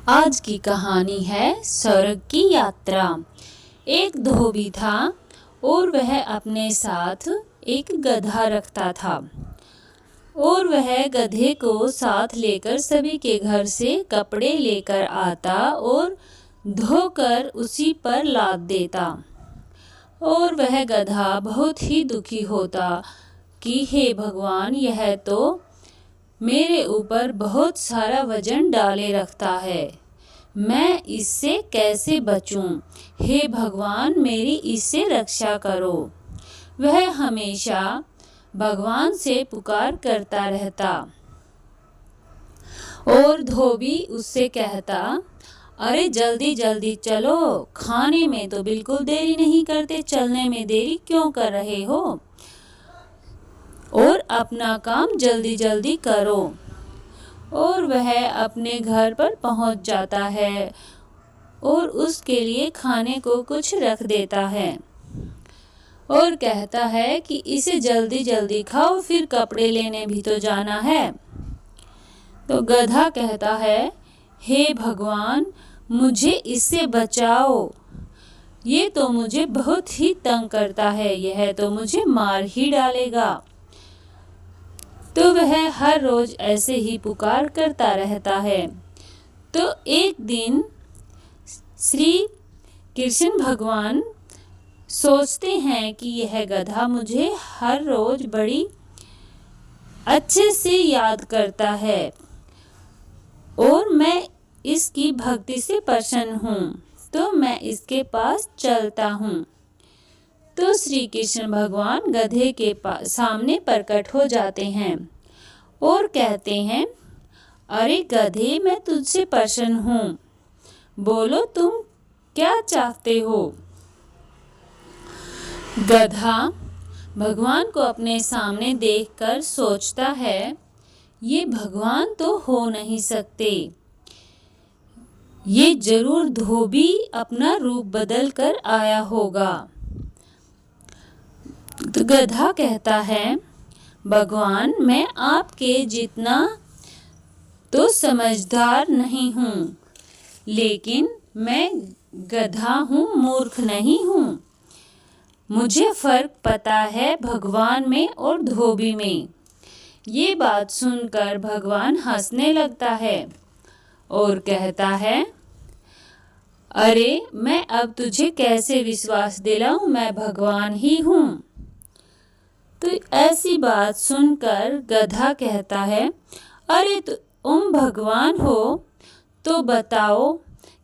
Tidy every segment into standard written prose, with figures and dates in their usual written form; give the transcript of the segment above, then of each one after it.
आज की कहानी है स्वर्ग की यात्रा। एक धोबी था और वह अपने साथ एक गधा रखता था और वह गधे को साथ लेकर सभी के घर से कपड़े लेकर आता और धोकर उसी पर लाद देता। और वह गधा बहुत ही दुखी होता कि हे भगवान, यह तो मेरे ऊपर बहुत सारा वजन डाले रखता है, मैं इससे कैसे बचूं? हे भगवान, मेरी इससे रक्षा करो। वह हमेशा भगवान से पुकार करता रहता और धोबी उससे कहता, अरे जल्दी जल्दी चलो, खाने में तो बिल्कुल देरी नहीं करते, चलने में देरी क्यों कर रहे हो? और अपना काम जल्दी जल्दी करो। और वह अपने घर पर पहुंच जाता है और उसके लिए खाने को कुछ रख देता है और कहता है कि इसे जल्दी जल्दी खाओ, फिर कपड़े लेने भी तो जाना है। तो गधा कहता है, हे भगवान, मुझे इससे बचाओ, ये तो मुझे बहुत ही तंग करता है, यह तो मुझे मार ही डालेगा। तो वह हर रोज ऐसे ही पुकार करता रहता है। तो एक दिन श्री कृष्ण भगवान सोचते हैं कि यह गधा मुझे हर रोज बड़ी अच्छे से याद करता है और मैं इसकी भक्ति से प्रसन्न हूँ, तो मैं इसके पास चलता हूँ। तो श्री कृष्ण भगवान गधे के सामने प्रकट हो जाते हैं और कहते हैं, अरे गधे, मैं तुझसे प्रसन्न हूँ, बोलो तुम क्या चाहते हो? गधा भगवान को अपने सामने देखकर सोचता है, ये भगवान तो हो नहीं सकते, ये जरूर धोबी अपना रूप बदल कर आया होगा। तो गधा कहता है, भगवान, मैं आपके जितना तो समझदार नहीं हूँ, लेकिन मैं गधा हूँ, मूर्ख नहीं हूँ। मुझे फर्क पता है भगवान में और धोबी में। ये बात सुनकर भगवान हंसने लगता है और कहता है, अरे मैं अब तुझे कैसे विश्वास दिलाऊं, मैं भगवान ही हूँ। तो ऐसी बात सुनकर गधा कहता है, अरे तुम भगवान हो तो बताओ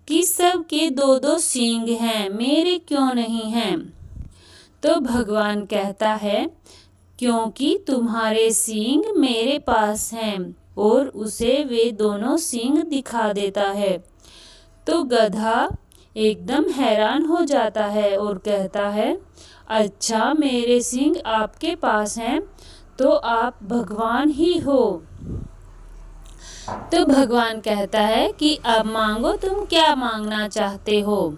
कि सबके दो दो सींग हैं, मेरे क्यों नहीं हैं? तो भगवान कहता है, क्योंकि तुम्हारे सींग मेरे पास हैं, और उसे वे दोनों सींग दिखा देता है। तो गधा एकदम हैरान हो जाता है और कहता है, अच्छा, मेरे सींग आपके पास हैं तो आप भगवान ही हो। तो भगवान कहता है कि अब मांगो, तुम क्या मांगना चाहते हो?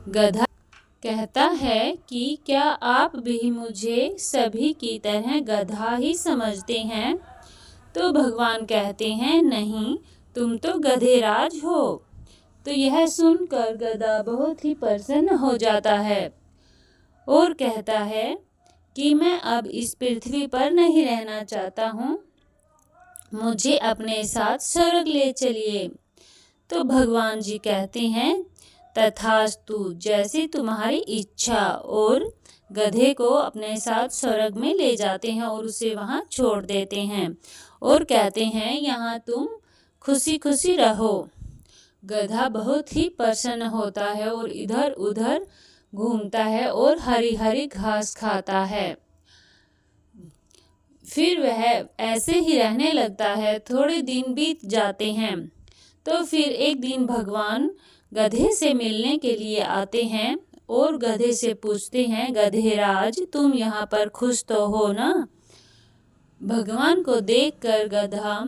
गधा कहता है कि क्या आप भी मुझे सभी की तरह गधा ही समझते हैं? तो भगवान कहते हैं, नहीं, तुम तो गधेराज हो। तो यह सुनकर गधा बहुत ही प्रसन्न हो जाता है और कहता है कि मैं अब इस पृथ्वी पर नहीं रहना चाहता हूँ, मुझे अपने साथ स्वर्ग ले चलिए। तो भगवान जी कहते हैं, तथास्तु, जैसी तुम्हारी इच्छा। और गधे को अपने साथ स्वर्ग में ले जाते हैं और उसे वहाँ छोड़ देते हैं और कहते हैं, यहाँ तुम खुशी खुशी रहो। गधा बहुत ही प्रसन्न होता है और इधर उधर घूमता है और हरी हरी घास खाता है। फिर वह ऐसे ही रहने लगता है। थोड़े दिन बीत जाते हैं तो फिर एक दिन भगवान गधे से मिलने के लिए आते हैं और गधे से पूछते हैं, गधेराज, तुम यहाँ पर खुश तो हो ना? भगवान को देखकर गधा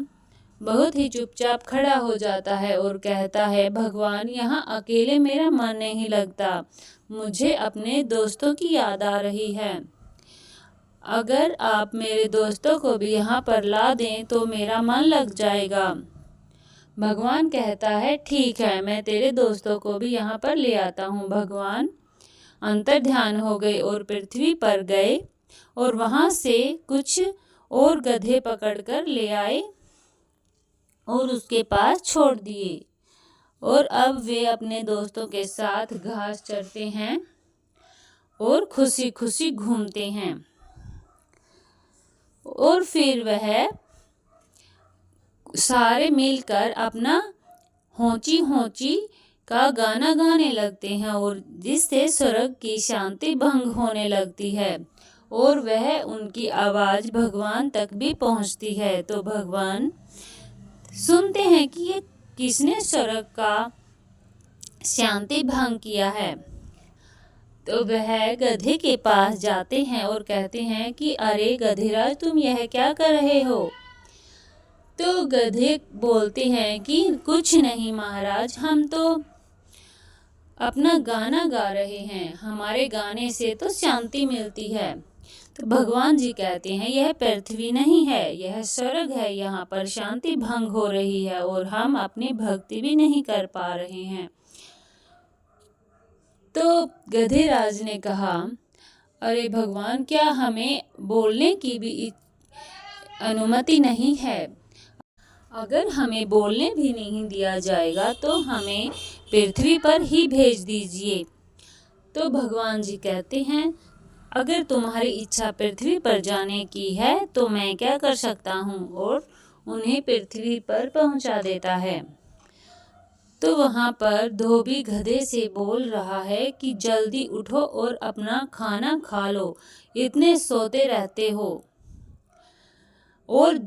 बहुत ही चुपचाप खड़ा हो जाता है और कहता है, भगवान, यहाँ अकेले मेरा मन नहीं लगता, मुझे अपने दोस्तों की याद आ रही है। अगर आप मेरे दोस्तों को भी यहाँ पर ला दें तो मेरा मन लग जाएगा। भगवान कहता है ठीक है, मैं तेरे दोस्तों को भी यहाँ पर ले आता हूँ। भगवान अंतर्ध्यान हो गए और पृथ्वी पर गए और वहाँ से कुछ और गधे पकड़कर ले आए और उसके पास छोड़ दिए। और अब वे अपने दोस्तों के साथ घास चरते हैं और खुशी खुशी घूमते हैं। और फिर वह सारे मिलकर अपना होंची होंची का गाना गाने लगते हैं और जिससे स्वर्ग की शांति भंग होने लगती है और वह उनकी आवाज़ भगवान तक भी पहुंचती है। तो भगवान सुनते हैं कि ये किसने स्वर्ग का शांति भंग किया है। तो वह गधे के पास जाते हैं और कहते हैं कि अरे गधेराज, तुम यह क्या कर रहे हो। तो गधे बोलते हैं कि कुछ नहीं महाराज, हम तो अपना गाना गा रहे हैं, हमारे गाने से तो शांति मिलती है। तो भगवान जी कहते हैं यह पृथ्वी नहीं है, यह स्वर्ग है, यहाँ पर शांति भंग हो रही है और हम अपनी भक्ति भी नहीं कर पा रहे हैं। तो गधेराज ने कहा अरे भगवान, क्या हमें बोलने की भी अनुमति नहीं है? अगर हमें बोलने भी नहीं दिया जाएगा तो हमें पृथ्वी पर ही भेज दीजिए। तो भगवान जी कहते हैं अगर तुम्हारी इच्छा पृथ्वी पर जाने की है तो मैं क्या कर सकता हूँ, और उन्हें पृथ्वी पर पहुँचा देता है। तो वहाँ पर धोबी गधे से बोल रहा है कि जल्दी उठो और अपना खाना खा लो, इतने सोते रहते हो और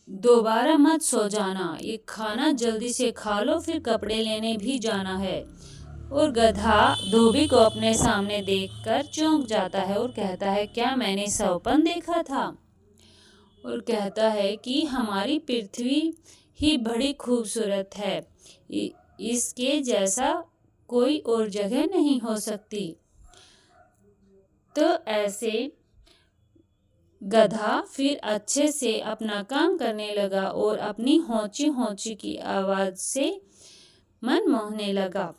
दोबारा मत सो जाना, ये खाना जल्दी से खा लो, फिर कपड़े लेने भी जाना है। और गधा धोबी को अपने सामने देखकर चौंक जाता है और कहता है क्या मैंने सपना देखा था। और कहता है कि हमारी पृथ्वी ही बड़ी खूबसूरत है, इसके जैसा कोई और जगह नहीं हो सकती। तो ऐसे गधा फिर अच्छे से अपना काम करने लगा और अपनी होंची होंची की आवाज़ से मन मोहने लगा।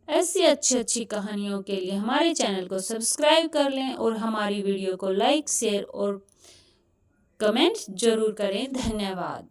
ऐसी अच्छी अच्छी कहानियों के लिए हमारे चैनल को सब्सक्राइब कर लें और हमारी वीडियो को लाइक, शेयर और कमेंट जरूर करें। धन्यवाद।